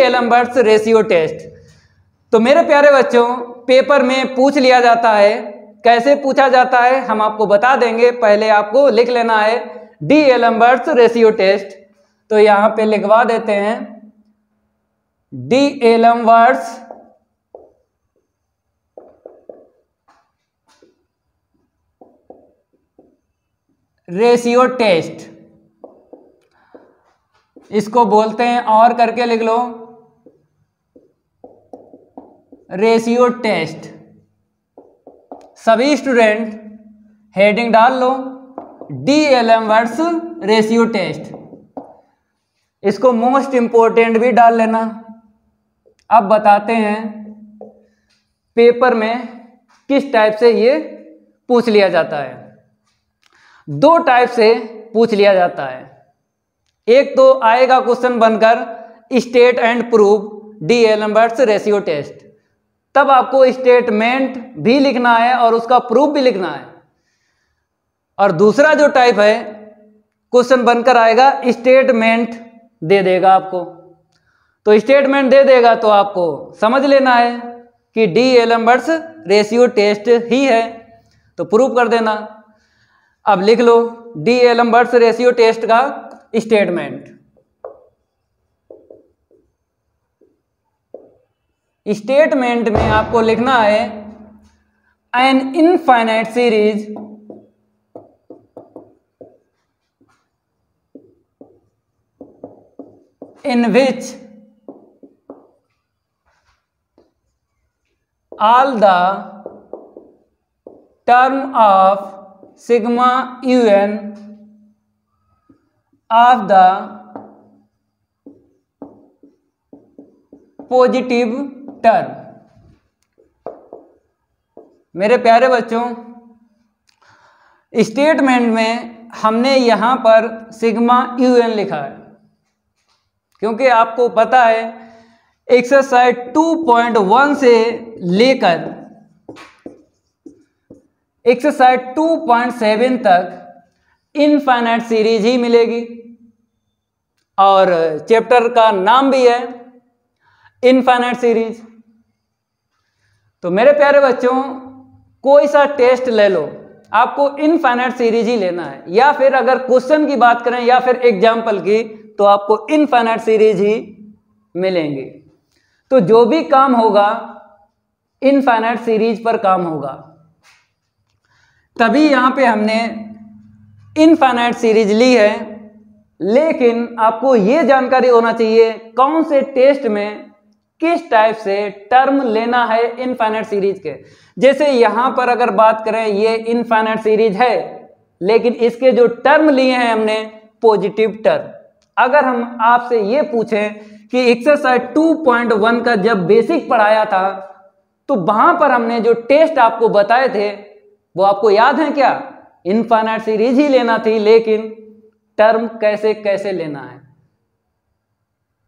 D'Alembert's ratio test. तो मेरे प्यारे बच्चों, पेपर में पूछ लिया जाता है। कैसे पूछा जाता है हम आपको बता देंगे, पहले आपको लिख लेना है डी एलम्बर्ट्स रेशियो टेस्ट। तो यहां पे लिखवा देते हैं डी एलम्बर्ट्स रेशियो टेस्ट, इसको बोलते हैं और करके लिख लो रेशियो टेस्ट। सभी स्टूडेंट हेडिंग डाल लो डी एलम्बर्ट्स रेशियो टेस्ट, इसको मोस्ट इंपोर्टेंट भी डाल लेना। अब बताते हैं पेपर में किस टाइप से ये पूछ लिया जाता है। दो टाइप से पूछ लिया जाता है। एक तो आएगा क्वेश्चन बनकर state and prove d'Alembert's ratio test, तब आपको स्टेटमेंट भी लिखना है और उसका प्रूफ भी लिखना है। और दूसरा जो टाइप है क्वेश्चन बनकर आएगा स्टेटमेंट दे देगा आपको। तो स्टेटमेंट दे देगा तो आपको समझ लेना है कि डी एलम्बर्ट्स रेशियो टेस्ट ही है, तो प्रूफ कर देना। अब लिख लो डी एलम्बर्ट्स रेशियो टेस्ट का स्टेटमेंट। स्टेटमेंट में आपको लिखना है an infinite series in which all the term of sigma un of the positive term। मेरे प्यारे बच्चों, स्टेटमेंट में हमने यहां पर सिग्मा यूएन लिखा है, क्योंकि आपको पता है एक्सरसाइज 2.1 से लेकर एक्सरसाइज 2.7 तक इनफाइनाइट सीरीज ही मिलेगी और चैप्टर का नाम भी है इनफाइनाइट सीरीज। तो मेरे प्यारे बच्चों, कोई सा टेस्ट ले लो, आपको इनफाइनाइट सीरीज ही लेना है, या फिर अगर क्वेश्चन की बात करें या फिर एग्जाम्पल की, तो आपको इनफाइनाइट सीरीज ही मिलेंगे। तो जो भी काम होगा इनफाइनाइट सीरीज पर काम होगा, तभी यहां पे हमने इनफाइनाइट सीरीज ली है। लेकिन आपको यह जानकारी होना चाहिए कौन से टेस्ट में किस टाइप से टर्म लेना है इनफाइनाइट सीरीज के। जैसे यहां पर अगर बात करें, ये इनफाइनाइट सीरीज है, लेकिन इसके जो टर्म लिए हैं हमने पॉजिटिव टर्म। अगर हम आपसे ये पूछें कि एक्सरसाइज 2.1 का जब बेसिक पढ़ाया था, तो वहां पर हमने जो टेस्ट आपको बताए थे वो आपको याद है क्या? इनफाइनाइट सीरीज ही लेना थी, लेकिन टर्म कैसे कैसे लेना है।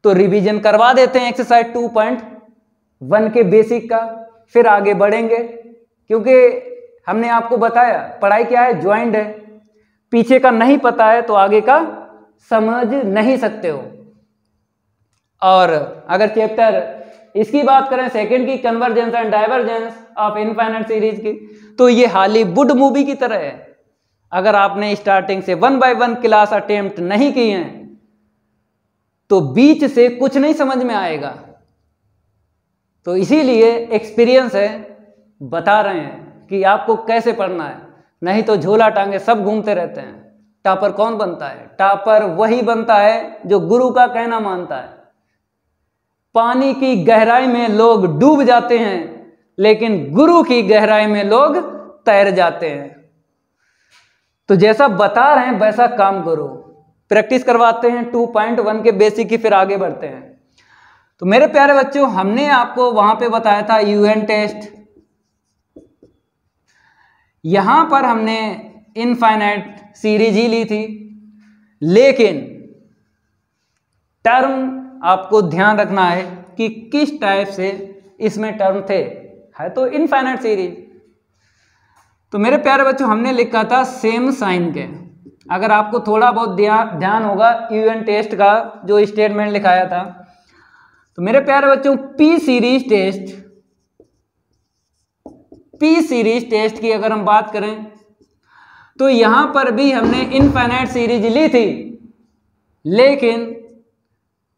तो रिवीजन करवा देते हैं एक्सरसाइज 2.1 के बेसिक का, फिर आगे बढ़ेंगे। क्योंकि हमने आपको बताया पढ़ाई क्या है, ज्वाइंट है। पीछे का नहीं पता है तो आगे का समझ नहीं सकते हो। और अगर चैप्टर इसकी बात करें सेकंड की, convergence and divergence of infinite series की, तो ये हॉलीवुड मूवी की तरह है। अगर आपने स्टार्टिंग से 1 by 1 क्लास अटेम्प्ट नहीं की हैं तो बीच से कुछ नहीं समझ में आएगा। तो इसीलिए एक्सपीरियंस है, बता रहे हैं कि आपको कैसे पढ़ना है, नहीं तो झोला टांगे सब घूमते रहते हैं। टॉपर कौन बनता है? टॉपर वही बनता है जो गुरु का कहना मानता है। पानी की गहराई में लोग डूब जाते हैं, लेकिन गुरु की गहराई में लोग तैर जाते हैं। तो जैसा बता रहे हैं वैसा काम करो। प्रैक्टिस करवाते हैं 2.1 के बेसिक की, फिर आगे बढ़ते हैं। तो मेरे प्यारे बच्चों, हमने आपको वहां पे बताया था यूएन टेस्ट। यहां पर हमने इनफाइनाइट सीरीज ही ली थी, लेकिन टर्म आपको ध्यान रखना है कि किस टाइप से इसमें टर्म थे। है तो इनफाइनाइट सीरीज। तो मेरे प्यारे बच्चों, हमने लिखा था सेम साइन के। अगर आपको थोड़ा बहुत ध्यान होगा यूएन टेस्ट का जो स्टेटमेंट लिखाया था, तो मेरे प्यारे बच्चों पी सीरीज टेस्ट की अगर हम बात करें तो यहां पर भी हमने इनफाइनाइट सीरीज ली थी, लेकिन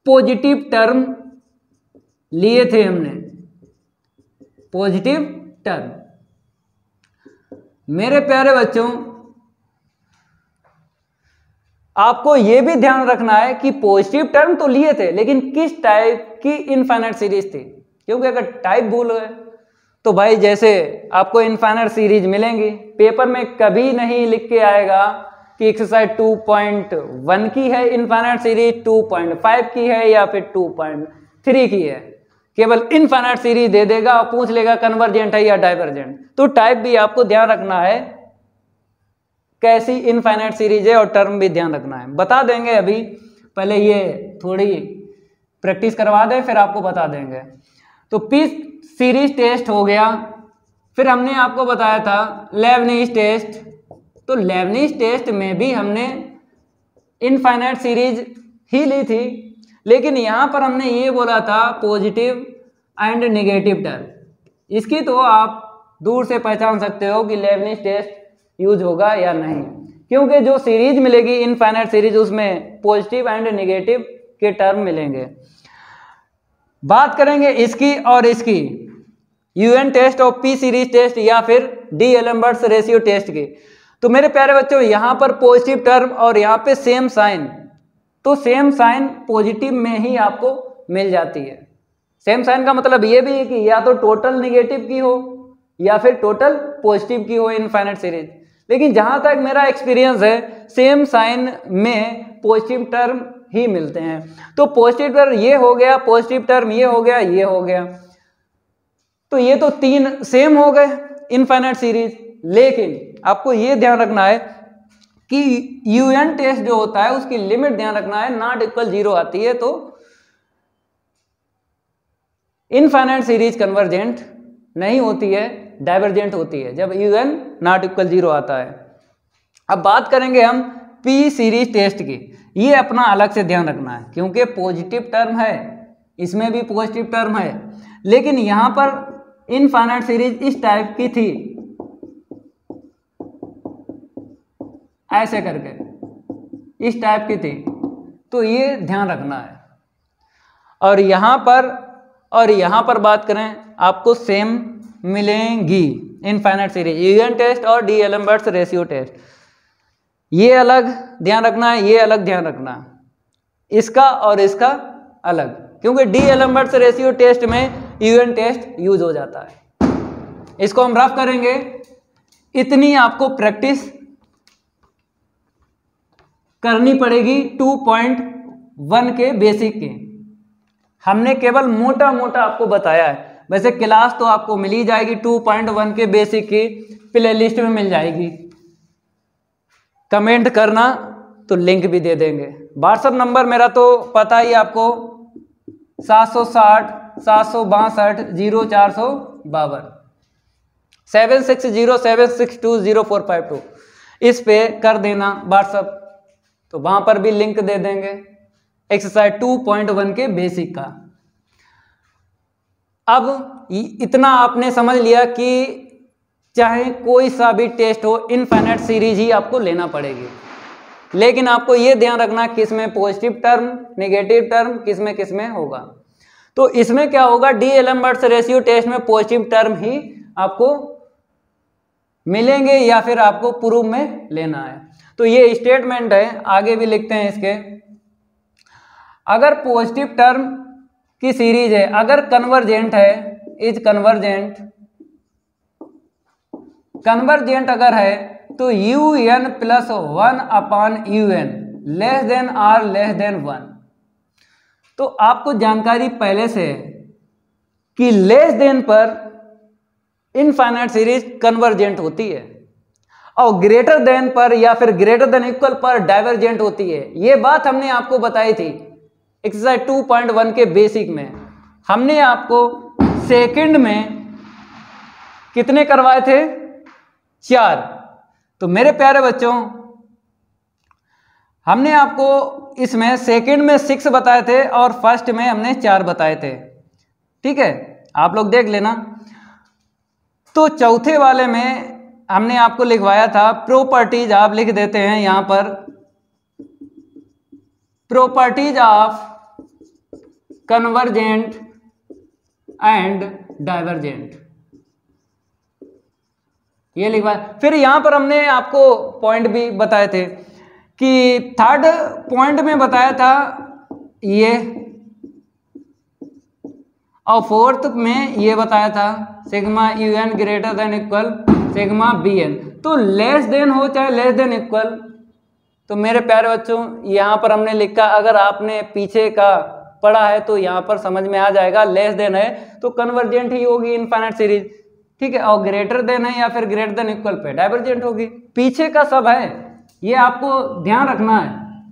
पॉजिटिव टर्म लिए थे हमने, पॉजिटिव टर्म। मेरे प्यारे बच्चों आपको यह भी ध्यान रखना है कि पॉजिटिव टर्म तो लिए थे, लेकिन किस टाइप की इनफाइनाइट सीरीज थी, क्योंकि अगर टाइप भूल गए तो भाई जैसे आपको इनफाइनाइट सीरीज मिलेंगी, पेपर में कभी नहीं लिख के आएगा कि एक्सरसाइज 2.1 की है इनफाइनाइट सीरीज, 2.5 की है या फिर 2.3 की है। केवल इनफाइनाइट सीरीज दे देगा और पूछ लेगा कन्वर्जेंट है या डाइवर्जेंट। तो टाइप भी आपको ध्यान रखना है कैसी इनफाइनाइट सीरीज है, और टर्म भी ध्यान रखना है। बता देंगे, अभी पहले ये थोड़ी प्रैक्टिस करवा दें फिर आपको बता देंगे। तो पी सीरीज टेस्ट हो गया, फिर हमने आपको बताया था लेबनीज टेस्ट। तो लेबनीज टेस्ट में भी हमने इनफाइनाइट सीरीज ही ली थी, लेकिन यहां पर हमने ये बोला था पॉजिटिव एंड नेगेटिव टर्म। इसकी तो आप दूर से पहचान सकते हो कि लेबनीज टेस्ट यूज होगा या नहीं, क्योंकि जो सीरीज मिलेगी इनफाइनाइट सीरीज उसमें पॉजिटिव एंड नेगेटिव के टर्म मिलेंगे। बात करेंगे इसकी और इसकी, यूएन टेस्ट और पी सीरीज टेस्ट या फिर डी एलम्बर्ट्स रेशियो टेस्ट की। तो मेरे प्यारे बच्चों यहां पर पॉजिटिव टर्म और यहां पे सेम साइन, तो सेम साइन पॉजिटिव में ही आपको मिल जाती है। सेम साइन का मतलब ये भी है कि या तो टोटल नेगेटिव की हो या फिर टोटल पॉजिटिव की हो इनफाइनाइट सीरीज। लेकिन जहां तक मेरा एक्सपीरियंस है सेम साइन में पॉजिटिव टर्म ही मिलते हैं। तो पॉजिटिव टर्म ये हो गया, पॉजिटिव टर्म ये हो गया, ये हो गया, तो ये तो तीन सेम हो गए इनफाइनाइट सीरीज। लेकिन आपको ये ध्यान रखना है कि यूएन टेस्ट जो होता है उसकी लिमिट ध्यान रखना है, नॉट इक्वल 0 आती है तो इनफाइनाइट सीरीज कन्वर्जेंट नहीं होती है, डाइवर्जेंट होती है जब यूएन नॉट इक्वल 0 आता है। अब बात करेंगे हम पी सीरीज टेस्ट की। ये अपना अलग से ध्यान रखना है, क्योंकि पॉजिटिव टर्म है, इसमें भी पॉजिटिव टर्म है, लेकिन यहां पर इनफाइनाइट सीरीज इस टाइप की थी, ऐसे करके इस टाइप की थी, तो ये ध्यान रखना है। और यहां पर बात करें आपको सेम मिलेंगी इनफाइनाइट सीरीज, यूएन टेस्ट और डी एलम्बर्ट्स रेशियो टेस्ट। ये अलग ध्यान रखना है, ये अलग ध्यान रखना है, इसका और इसका अलग, क्योंकि डी एलम्बर्ट्स रेशियो टेस्ट में यूएन टेस्ट यूज हो जाता है। इसको हम रफ करेंगे, इतनी आपको प्रैक्टिस करनी पड़ेगी 2.1 के बेसिक की। हमने केवल मोटा मोटा आपको बताया है, वैसे क्लास तो आपको मिल ही जाएगी 2.1 के बेसिक की, प्लेलिस्ट में मिल जाएगी। कमेंट करना तो लिंक भी दे देंगे। व्हाट्सएप नंबर मेरा तो पता ही आपको 760 762 0452 7607620452, इस पे कर देना व्हाट्सएप, तो वहां पर भी लिंक दे देंगे एक्सरसाइज 2.1 के बेसिक का। अब इतना आपने समझ लिया कि चाहे कोई सा भी टेस्ट हो इनफाइनाइट सीरीज ही आपको लेना पड़ेगी, लेकिन आपको यह ध्यान रखना किसमें पॉजिटिव टर्म नेगेटिव टर्म किसमें होगा। तो इसमें क्या होगा, डी एलम्बर्ट्स रेशियो टेस्ट में पॉजिटिव टर्म ही आपको मिलेंगे या फिर आपको प्रूफ में लेना है। तो ये स्टेटमेंट है, आगे भी लिखते हैं इसके। अगर पॉजिटिव टर्म की सीरीज है, अगर कन्वर्जेंट है, इज कन्वर्जेंट अगर है तो un plus 1 upon un less than R less than 1। तो आपको जानकारी पहले से है कि लेस देन पर इनफाइनाइट सीरीज कन्वर्जेंट होती है और ग्रेटर देन पर या फिर ग्रेटर देन इक्वल पर डाइवर्जेंट होती है। यह बात हमने आपको बताई थी एक्सरसाइज 2.1 के बेसिक में। हमने आपको सेकंड में कितने करवाए थे, 4। तो मेरे प्यारे बच्चों हमने आपको इसमें सेकंड में 6 बताए थे और फर्स्ट में हमने 4 बताए थे, ठीक है, आप लोग देख लेना। तो चौथे वाले में हमने आपको लिखवाया था प्रॉपर्टीज, आप लिख देते हैं यहां पर properties of convergent and divergent, ये लिखवाया। फिर यहां पर हमने आपको पॉइंट भी बताए थे कि थर्ड पॉइंट में बताया था ये, और फोर्थ में ये बताया था sigma u n greater than equal sigma b n. तो लेस देन हो चाहे लेस देन इक्वल, तो मेरे प्यारे बच्चों यहाँ पर हमने लिखा, अगर आपने पीछे का पढ़ा है तो यहाँ पर समझ में आ जाएगा, लेस देन है तो कन्वर्जेंट ही होगी इनफाइनाइट सीरीज, ठीक है, और ग्रेटर देन है या फिर greater than equal pay divergent होगी। पीछे का सब है, ये आपको ध्यान रखना है,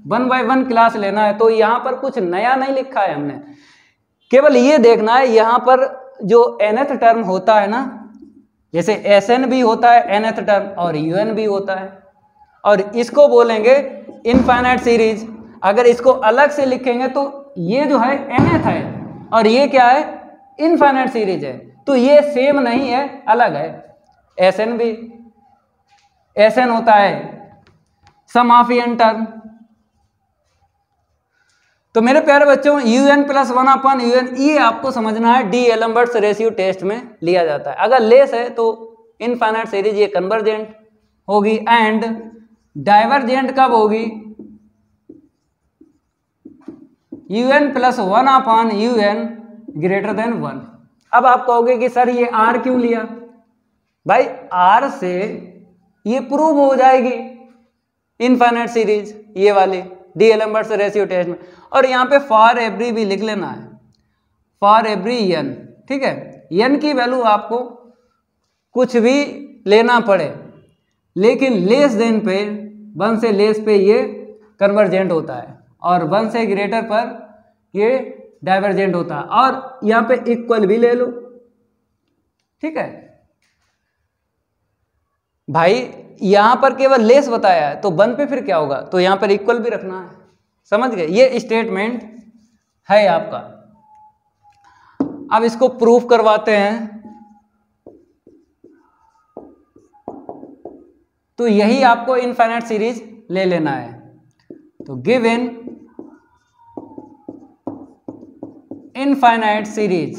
1 बाय 1 क्लास लेना है। तो यहाँ पर कुछ नया नहीं लिखा है हमने, केवल ये देखना है यहाँ पर जो nth टर्म होता है ना, जैसे Sn भी होता है nth टर्म और Un भी होता है, और इसको बोलेंगे इनफाइनाइट सीरीज। अगर इसको अलग से लिखेंगे तो ये जो है nth है और ये क्या है, इनफाइनाइट सीरीज है, तो ये सेम नहीं है, अलग है। Sn भी Sn होता है सम ऑफ n टर्म। तो मेरे प्यारे बच्चों un प्लस 1 अपॉन un, ये आपको समझना है, डी एलम्बर्ट्स रेशियो टेस्ट में लिया जाता है। अगर लेस है तो इनफाइनाइट सीरीज ये कन्वर्जेंट होगी, एंड डाइवर्जेंट कब होगी, un plus 1 upon un greater then 1। अब आप कहोगे कि सर ये r क्यों लिया, भाई r से ये प्रूव हो जाएगी इनफाइनाइट सीरीज, ये वाली डी एलम्बर्ट्स रेशियो टेस्ट में। और यहाँ पे फॉर एवरी भी लिख लेना है, फॉर एवरी n, ठीक है, n की वैल्यू आपको कुछ भी लेना पड़े, लेकिन लेस देन पे 1 से लेस पे ये कन्वर्जेंट होता है और 1 से ग्रेटर पर ये डाइवर्जेंट होता है, और यहाँ पे इक्वल भी ले लो, ठीक है भाई। यहां पर केवल लेस बताया है तो 1 पे फिर क्या होगा, तो यहां पर इक्वल भी रखना है, समझ गए, ये स्टेटमेंट है आपका। अब इसको प्रूफ करवाते हैं, तो यही आपको इनफाइनाइट सीरीज ले लेना है। तो given infinite series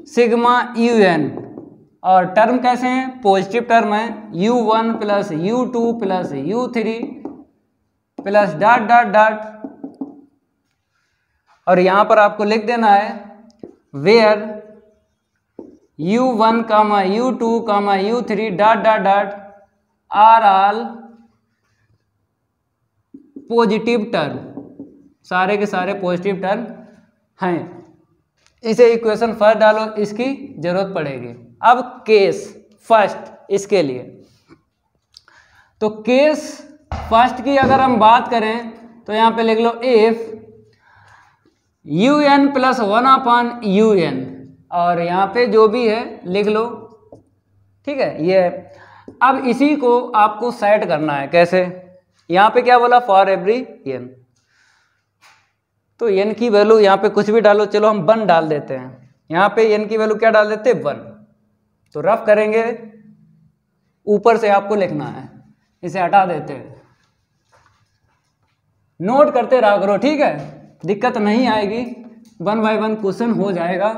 sigma un, और टर्म कैसे हैं, पॉजिटिव टर्म है, u1 plus u2 plus u3 plus dot dot dot, और यहां पर आपको लिख देना है where u1 comma u2 comma u3 dot dot dot are all positive term, सारे के सारे पॉजिटिव टर्म हैं। इसे इक्वेशन फर्स्ट डालो, इसकी जरूरत पड़ेगी। अब केस फर्स्ट इसके लिए, तो केस फर्स्ट की अगर हम बात करें तो यहां पे लिख लो if un plus 1 upon un, और यहां पे जो भी है लिख लो, ठीक है ये। अब इसी को आपको सेट करना है, कैसे, यहां पे क्या बोला, फॉर एवरी n, तो n की वैल्यू यहाँ पे कुछ भी डालो, चलो हम 1 डाल देते हैं, यहाँ पे n की वैल्यू क्या डाल देते हैं 1, तो रफ करेंगे, ऊपर से आपको लिखना है, इसे हटा देते हैं, नोट करते रहा करो, ठीक है, दिक्कत नहीं आएगी, 1 बाय 1 क्वेश्चन हो जाएगा।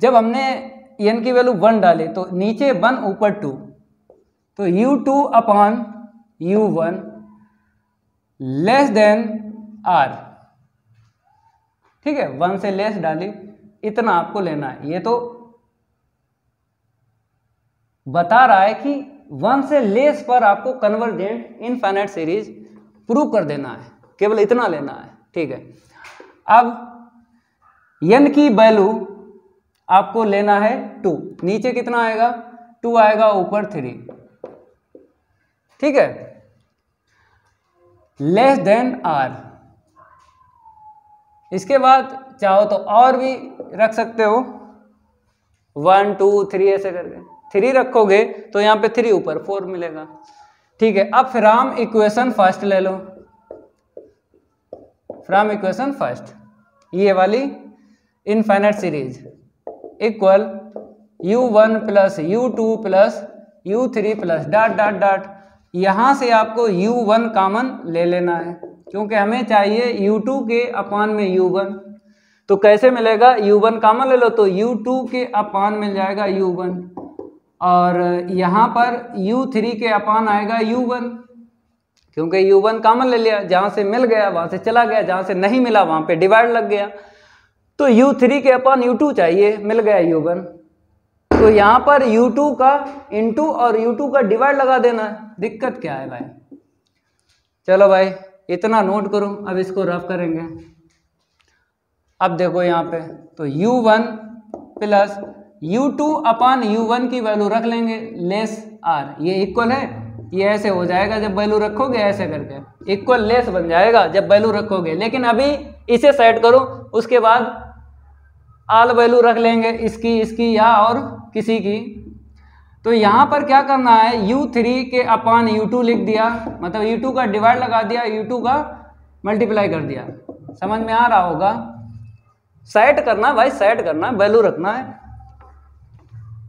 जब हमने n की वैल्यू 1 डाली तो नीचे 1 ऊपर 2, तो u2 upon u1 less than r, ठीक है, 1 से लेस डाली, इतना आपको लेना है। ये तो बता रहा है कि 1 से लेस पर आपको कन्वर्जेंट इनफाइनाइट सीरीज प्रूव कर देना है, केवल इतना लेना है, ठीक है। अब n की वैल्यू आपको लेना है 2, नीचे कितना आएगा, 2 आएगा, ऊपर 3, ठीक है, लेस देन r। इसके बाद चाहो तो और भी रख सकते हो, 1 2 3 ऐसे करके, 3 रखोगे तो यहाँ पे 3 ऊपर 4 मिलेगा। ठीक है, अब फ्रॉम इक्वेशन फर्स्ट ले लो, फ्रॉम इक्वेशन फर्स्ट ये वाली infinite series equal u1 plus u2 plus u3 plus dot dot dot. यहाँ से आपको u1 कॉमन ले लेना है क्योंकि हमें चाहिए u2 के अपान में u1। तो कैसे मिलेगा, u1 कॉमन ले लो तो u2 के अपान मिल जाएगा u1 और यहाँ पर u3 के अपान आएगा u1 क्योंकि u1 कॉमन ले लिया, जहाँ से मिल गया वहाँ से चला गया, जहाँ से नहीं मिला वहाँ पे डिवाइड लग गया। तो u3 के अपान u2 चाहिए, मिल गया u1। तो यहाँ पर u2 का इंटू और u2 का डिवाइड लगा देना है, दिक्कत क्या है भाई। चलो भाई इतना नोट करो, अब इसको रफ करेंगे। अब देखो यहाँ पे तो u1 प्लस u2 अपान u1 की वैल्यू रख लेंगे लेस r, ये इक्वल है, ये ऐसे हो जाएगा जब वैल्यू रखोगे, ऐसे करके इक्वल लेस बन जाएगा जब वैल्यू रखोगे। लेकिन अभी इसे सेट करो, उसके बाद आल वैल्यू रख लेंगे, इसकी या और किसी की। तो यहाँ पर क्या करना है, u3 के अपान u2 लिख दिया, मतलब u2 का डिवाइड लगा दिया, u2 का मल्टीप्लाई कर दिया। समझ में आ रहा होगा। सेट करना भाई, सेट करना, वैल्यू रखना है।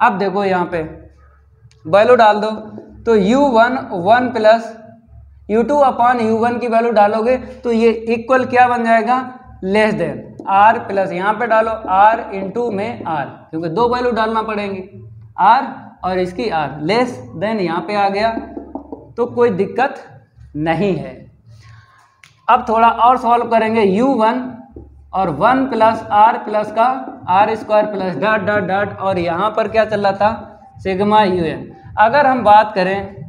अब देखो यहाँ पे वैल्यू डाल दो, तो u1 1 प्लस u2 अपान u1 की वैल्यू डालोगे तो ये इक्वल क्या बन जाएगा, लेस देन r प्लस यहाँ पे डालो r इंटू में r, क्योंकि दो वैल्यू डालना पड़ेंगी, r और इसकी r, लेस देन यहाँ पे आ गया तो कोई दिक्कत नहीं है। अब थोड़ा और सॉल्व करेंगे, u1 और 1 प्लस r प्लस का r square plus dot dot dot, और यहाँ पर क्या चल रहा था, सिग्मा un। अगर हम बात करें,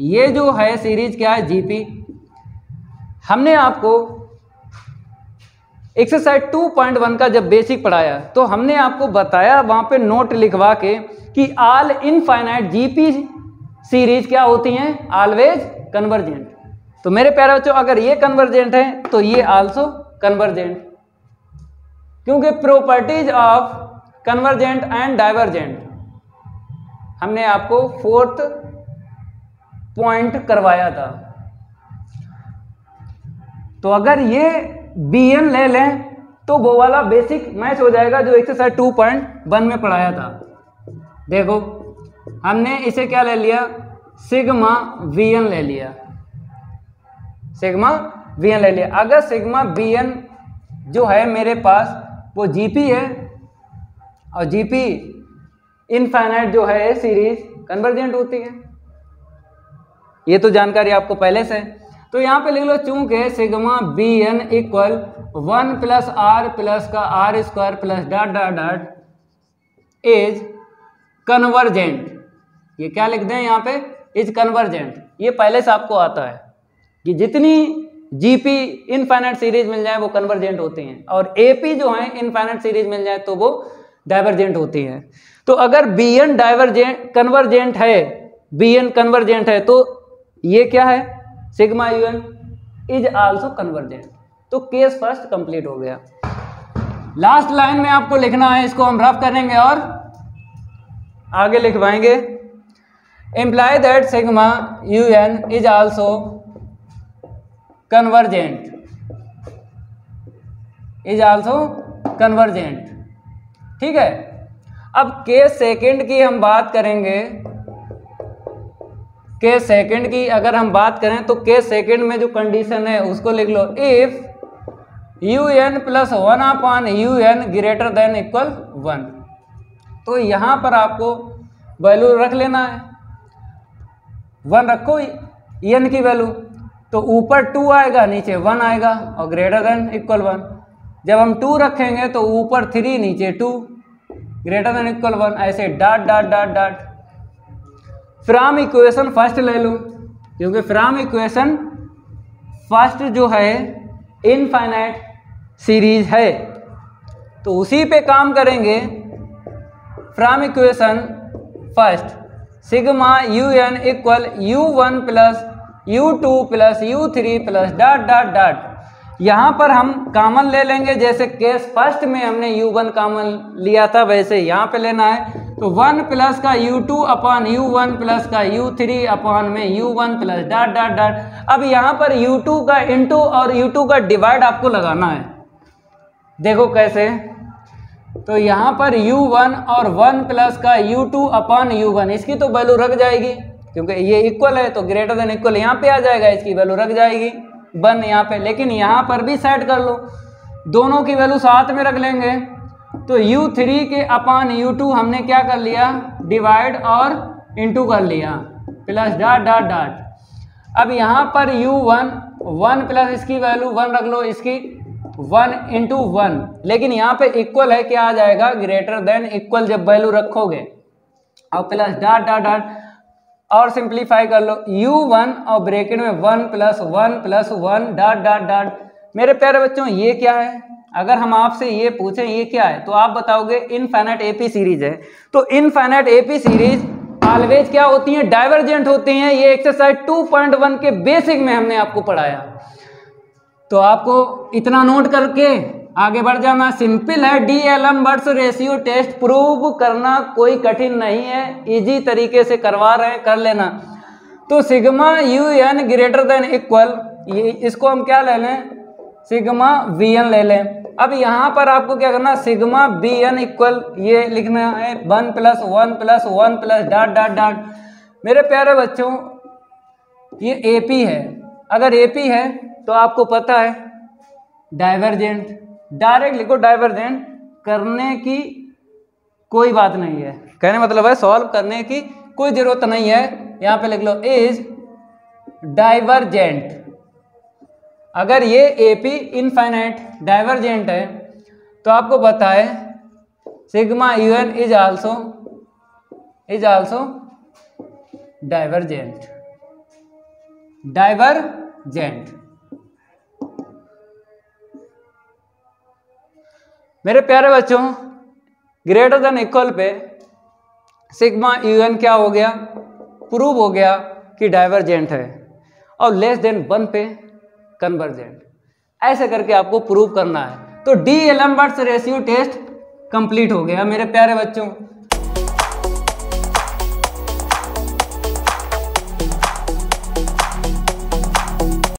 ये जो है सीरीज क्या है, जीपी। हमने आपको एक्सरसाइज 2.1 का जब बेसिक पढ़ाया तो हमने आपको बताया वहाँ पे नोट लिखवा के कि ऑल इनफाइनाइट जीपी सीरीज क्या होती हैं, ऑलवेज कन्वर्जेंट। तो मेरे प्यारे बच्चों अगर ये कन्वर्जेंट है तो ये आल्सो कन्वर्जेंट, क्योंकि properties of convergent and divergent हमने आपको 4th पॉइंट करवाया था। तो अगर ये bn ले लें तो वो वाला बेसिक मैच हो जाएगा जो एक्सरसाइज 2.1 में पढ़ाया था। देखो हमने इसे क्या ले लिया, सिग्मा vn ले लिया, सिग्मा vn ले लिया। अगर सिग्मा vn जो है मेरे पास वो जीपी है और जीपी इनफाइनाइट जो है सीरीज कन्वर्जेंट होती है, ये तो जानकारी आपको पहले से। तो यहाँ पे लिख लो, चूंकि sigma bn equal 1 plus r plus का r square plus dot dot dot is convergent. ये क्या लिख दें यहाँ पे, इज कन्वर्जेंट। ये पहले से आपको आता है कि जितनी जीपी इनफाइनाइट सीरीज मिल जाए वो कन्वर्जेंट होती हैं, और एपी जो है इनफाइनाइट सीरीज मिल जाए तो वो डाइवर्जेंट होती हैं। तो अगर bn डाइवर्जेंट कन्वर्जेंट है, bn कन्वर्जेंट है तो ये क्या है, sigma un is also convergent. तो केस फर्स्ट कंप्लीट हो गया। लास्ट लाइन में आपको लिखना है, इसको हम रफ करेंगे और आगे लिखवाएंगे, imply that sigma un is also convergent, is also convergent. ठीक है, अब केस सेकंड की हम बात करेंगे। केस सेकंड की अगर हम बात करें तो केस सेकंड में जो कंडीशन है उसको लिख लो, if un plus 1 upon un greater than equal 1। तो यहाँ पर आपको वैल्यू रख लेना है, 1 रखो n की वैल्यू, तो ऊपर 2 आएगा नीचे 1 आएगा और ग्रेटर देन इक्वल 1। जब हम 2 रखेंगे तो ऊपर 3 नीचे 2 ग्रेटर देन इक्वल 1, ऐसे dot dot dot dot. From equation first ले लो, क्योंकि फ्रॉम इक्वेशन फर्स्ट जो है इनफाइनाइट सीरीज है तो उसी पे काम करेंगे। From equation first sigma un equal u1 plus u2 plus u3 plus dot dot dot. यहाँ पर हम कॉमन ले लेंगे, जैसे केस फर्स्ट में हमने u1 कॉमन लिया था वैसे यहाँ पे लेना है। तो 1 प्लस का u2 अपॉन u1 प्लस का u3 अपॉन में u1 plus dot dot dot. अब यहाँ पर u2 का इंटू और u2 का डिवाइड आपको लगाना है। देखो कैसे, तो यहाँ पर u1 और 1 प्लस का u2 अपॉन u1, इसकी तो वैल्यू रख जाएगी क्योंकि ये इक्वल है, तो ग्रेटर देन इक्वल यहाँ पे आ जाएगा, इसकी वैल्यू रख जाएगी 1 यहाँ पे। लेकिन यहाँ पर भी सेट कर लो, दोनों की वैल्यू साथ में रख लेंगे। तो u3 के अपॉन u2 हमने क्या कर लिया, डिवाइड और इंटू कर लिया, प्लस डॉट डॉट डॉट। अब यहाँ पर u1 1 प्लस इसकी वैल्यू 1 रख लो, इसकी 1 इंटू 1, लेकिन यहाँ पे इक्वल है, क्या आ जाएगा, ग्रेटर देन इक्वल जब वैल्यू रखोगे, और प्लस डॉट डॉट डॉट और सिंप्लीफाई कर लो u1 और ब्रैकेट में 1 प्लस 1 डॉट डॉट डॉट। मेरे प्यारे बच्चों ये क्या है, अगर हम आपसे ये पूछें ये क्या है तो आप बताओगे इनफाइनाइट एपी सीरीज है। तो इनफाइनाइट एपी सीरीज ऑलवेज क्या होती हैं, डाइवर्जेंट होती हैं। ये एक्सरसाइज 2.1 के बेसिक में हमने आपको पढ़ाया, तो आपको इतना नोट करके आगे बढ़ जाना। सिंपल है, डी-एल-एम-बर्ट्स रेशियो टेस्ट प्रूव करना कोई कठिन नहीं है, इजी तरीके से करवा रहे हैं, कर लेना। तो sigma UN greater than equal, ये इसको हम क्या ले लें, सिग्मा VN ले लें। अब यहाँ पर आपको क्या करना, सिग्मा BN इक्वल ये लिखना है 1 plus 1 plus 1 plus dot dot dot. मेरे प्यारे बच्चों ये AP है, अगर AP है तो आपको पता है डाइवर्जेंट, डायरेक्ट लिखो डाइवर्जेंट, करने की कोई बात नहीं है, कहने मतलब है सॉल्व करने की कोई जरूरत नहीं है। यहाँ पे लिख लो इज डाइवर्जेंट। अगर ये AP इनफाइनाइट डाइवर्जेंट है तो आपको पता है sigma UN is also divergent. मेरे प्यारे बच्चों greater than equal pay sigma UN क्या हो गया, प्रूव हो गया कि डाइवर्जेंट है, और लेस देन 1 पे कन्वर्जेंट। ऐसे करके आपको प्रूव करना है। तो डी-एल-एम-बर्ट्स रेशियो टेस्ट कंप्लीट हो गया मेरे प्यारे बच्चों।